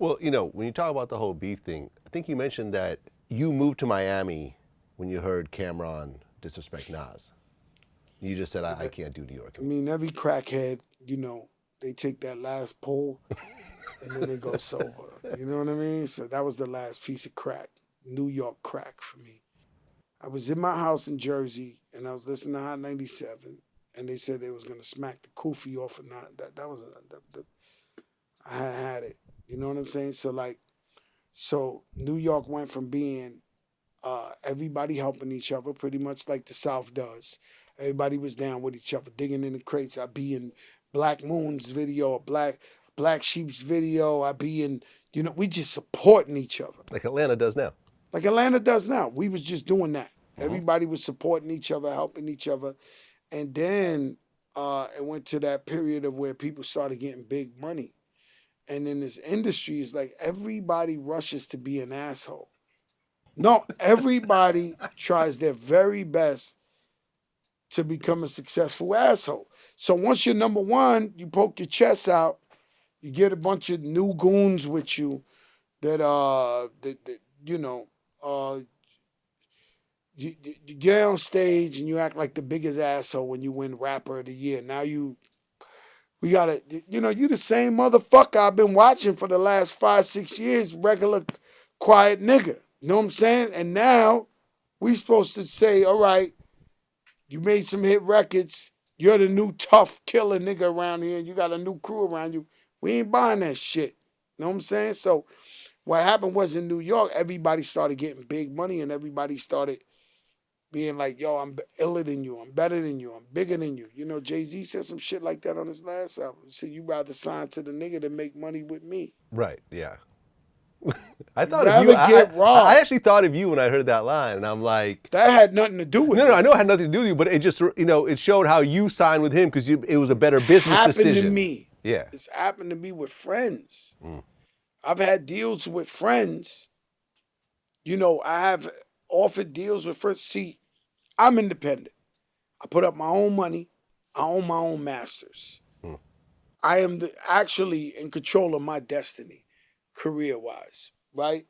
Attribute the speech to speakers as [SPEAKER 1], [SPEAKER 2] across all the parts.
[SPEAKER 1] Well, when you talk about the whole beef thing, I think you mentioned that you moved to Miami when you heard Cameron disrespect Nas. You just said, I can't do New York
[SPEAKER 2] I
[SPEAKER 1] anymore.
[SPEAKER 2] mean, every crackhead, they take that last pull and then they go sober. You know what I mean? So that was the last piece of crack, New York crack for me. I was in my house in Jersey and I was listening to Hot 97 and they said they was gonna smack the kufi off of that was I had it. You know what I'm saying? So New York went from being everybody helping each other, pretty much like the South does. Everybody was down with each other, digging in the crates. I'd be in Black Moon's video, or Black Sheep's video. I'd be in, we just supporting each other.
[SPEAKER 1] Like Atlanta does now.
[SPEAKER 2] Like Atlanta does now. We was just doing that.
[SPEAKER 1] Mm-hmm.
[SPEAKER 2] Everybody was supporting each other, helping each other. And then it went to that period of where people started getting big money. And in this industry, it's like everybody rushes to be an asshole. No, everybody tries their very best to become a successful asshole. So once you're number one, you poke your chest out, you get a bunch of new goons with you that you know you get on stage and you act like the biggest asshole when you win rapper of the year. Now we gotta, you the same motherfucker I've been watching for the last 5-6 years, regular quiet nigga. You know what I'm saying? And now we supposed to say, all right, you made some hit records. You're the new tough killer nigga around here. You got a new crew around you. We ain't buying that shit. You know what I'm saying? So what happened was in New York, everybody started getting big money and everybody started being like, yo, I'm iller than you. I'm better than you. I'm bigger than you. Jay-Z said some shit like that on his last album. He said, you rather sign to the nigga than make money with me.
[SPEAKER 1] Right, yeah. I
[SPEAKER 2] You
[SPEAKER 1] thought of you.
[SPEAKER 2] rather get
[SPEAKER 1] I
[SPEAKER 2] robbed.
[SPEAKER 1] actually thought of you when I heard that line, and I'm like,
[SPEAKER 2] That had nothing to do with
[SPEAKER 1] no, I
[SPEAKER 2] me.
[SPEAKER 1] know it had nothing to do with you, but it just, it showed how you signed with him because it was a better business
[SPEAKER 2] Happened to
[SPEAKER 1] decision.
[SPEAKER 2] me.
[SPEAKER 1] Yeah.
[SPEAKER 2] It's happened to me with friends. I've had deals with friends. I have offered deals with friends. See, I'm independent. I put up my own money. I own my own masters. I am actually in control of my destiny, career-wise, right?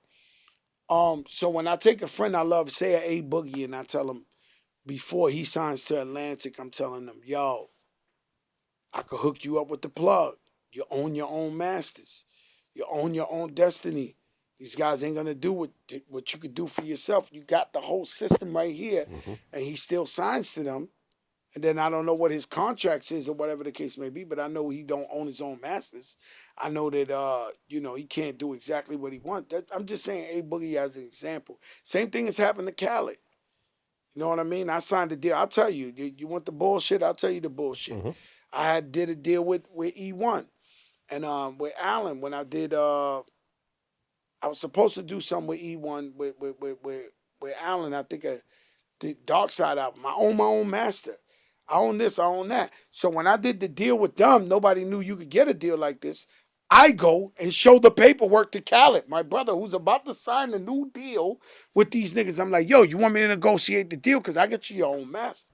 [SPEAKER 2] So when I take a friend I love, say a Boogie, and I tell him before he signs to Atlantic, I'm telling him, yo, I could hook you up with the plug. You own your own masters. You own your own destiny. These guys ain't gonna do what you could do for yourself. You got the whole system right here, and he still signs to them. And then I don't know what his contracts is or whatever the case may be, but I know he don't own his own masters. I know that he can't do exactly what he wants. I'm just saying A Boogie as an example. Same thing has happened to Khaled. You know what I mean? I signed a deal. I'll tell you. You want the bullshit? I'll tell you the bullshit. I did a deal with E1 and with Allen when I did. I was supposed to do something with E1 with Allen. I think the Dark Side album. I own my own master. I own this, I own that. So when I did the deal with them, nobody knew you could get a deal like this. I go and show the paperwork to Khaled, my brother, who's about to sign a new deal with these niggas. I'm like, yo, you want me to negotiate the deal? Because I get you your own master.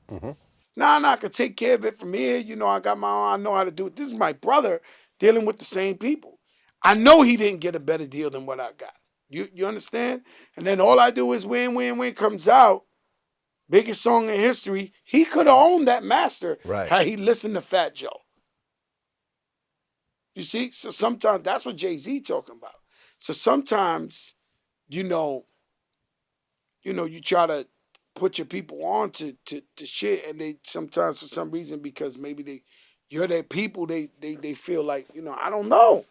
[SPEAKER 2] Nah, I can take care of it from here. I got my own, I know how to do it. This is my brother dealing with the same people. I know he didn't get a better deal than what I got. You understand? And then all I do is win comes out. Biggest song in history. He could have owned that master
[SPEAKER 1] Right.
[SPEAKER 2] had he listened to Fat Joe. You see? So sometimes that's what Jay-Z talking about. So sometimes, you try to put your people on to shit, and they sometimes for some reason because maybe you're their people, they feel like, I don't know.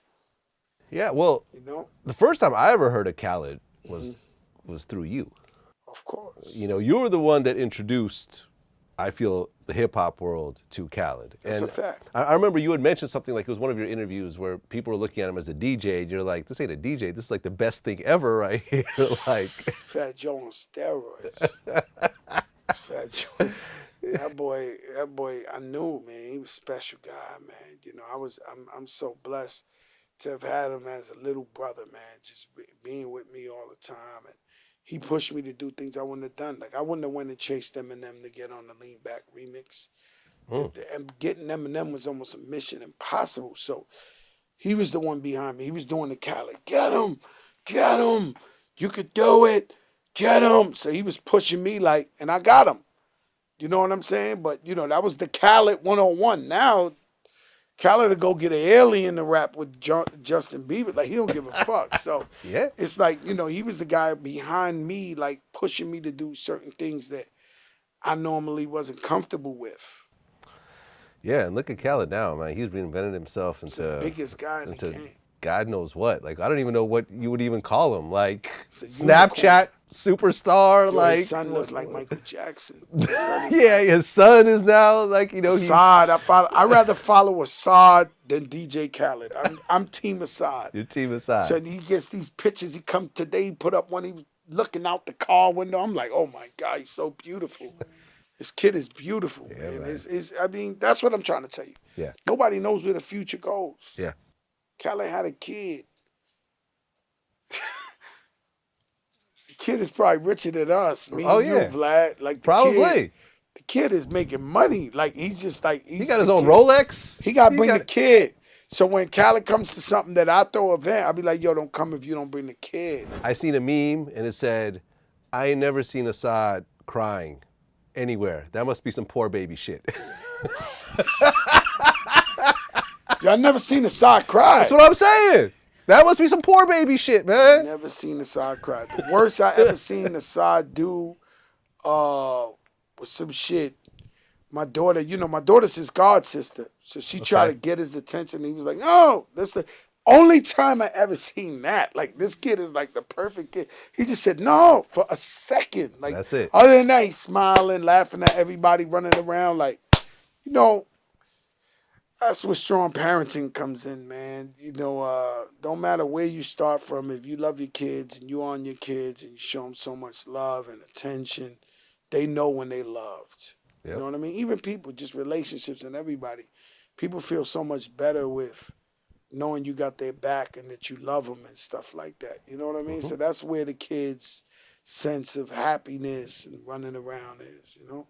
[SPEAKER 1] Yeah, well,
[SPEAKER 2] You know?
[SPEAKER 1] the first time I ever heard of Khaled was through you.
[SPEAKER 2] Of course.
[SPEAKER 1] You were the one that introduced, I feel, the hip hop world to Khaled.
[SPEAKER 2] That's
[SPEAKER 1] And
[SPEAKER 2] a fact.
[SPEAKER 1] I remember you had mentioned something like it was one of your interviews where people were looking at him as a DJ, and you're like, this ain't a DJ, this is like the best thing ever right here. Like,
[SPEAKER 2] Fat Joe on steroids. Fat Joe. That boy, I knew, man. He was a special guy, man. I'm so blessed to have had him as a little brother, man. Just being with me all the time, and he pushed me to do things I wouldn't have done. Like I wouldn't have went and chased Eminem to get on the Lean Back remix. And getting Eminem was almost a mission impossible. So He was the one behind me. He was doing the Khaled. Get him, get him. You could do it. Get him. So he was pushing me like, and I got him. You know what I'm saying? But, you know, that was the Khaled 101. Now, Khaled to go get an alien to rap with Justin Bieber. Like, he don't give a fuck. So,
[SPEAKER 1] Yeah.
[SPEAKER 2] it's like, you know, he was the guy behind me, like, pushing me to do certain things that I normally wasn't comfortable with.
[SPEAKER 1] Yeah, and look at Khaled now, man. He's reinvented himself
[SPEAKER 2] He's the
[SPEAKER 1] into
[SPEAKER 2] biggest guy in the game.
[SPEAKER 1] God knows what. Like, I don't even know what you would even call him. Like,
[SPEAKER 2] It's a
[SPEAKER 1] Snapchat superstar.
[SPEAKER 2] Yo,
[SPEAKER 1] like
[SPEAKER 2] his son looks like Michael Jackson. His son is
[SPEAKER 1] yeah, his son is now like, you know,
[SPEAKER 2] Assad. I'd rather follow Assad than DJ Khaled. I'm Team Assad.
[SPEAKER 1] your team aside.
[SPEAKER 2] So he gets these pictures. He come today, he put up one. He was looking out the car window. I'm like, oh my God, he's so beautiful. This kid is beautiful, man. I mean, that's what I'm trying to tell you.
[SPEAKER 1] Yeah.
[SPEAKER 2] Nobody knows where the future goes.
[SPEAKER 1] Yeah.
[SPEAKER 2] Khaled had a kid. The kid is probably richer than us. Me and you, Vlad. Like
[SPEAKER 1] probably.
[SPEAKER 2] The kid is making money. Like he's just like
[SPEAKER 1] he got his own Rolex.
[SPEAKER 2] He got to bring the kid. So when Khaled comes to something that I throw an event, I'll be like, yo, don't come if you don't bring the kid.
[SPEAKER 1] I seen a meme and it said, I ain't never seen Assad crying anywhere. That must be some poor baby shit.
[SPEAKER 2] Yo, I never seen Assad cry.
[SPEAKER 1] That's what I'm saying. That must be some poor baby shit, man.
[SPEAKER 2] Never seen Assad cry. The worst I ever seen Assad do was some shit. My daughter, you know, my daughter's his god sister. So she tried to get his attention. He was like, no, that's the only time I ever seen that. Like, this kid is like the perfect kid. He just said no for a second. Like,
[SPEAKER 1] that's it.
[SPEAKER 2] Other than that, he's smiling, laughing at everybody, running around. Like, you know, that's where strong parenting comes in, man. You know, don't matter where you start from. If you love your kids and you on your kids and you show them so much love and attention, they know when they loved. You know what I mean? Even people, just relationships and everybody. People feel so much better with knowing you got their back and that you love them and stuff like that. You know what I mean? So that's where the kids' sense of happiness and running around is, you know?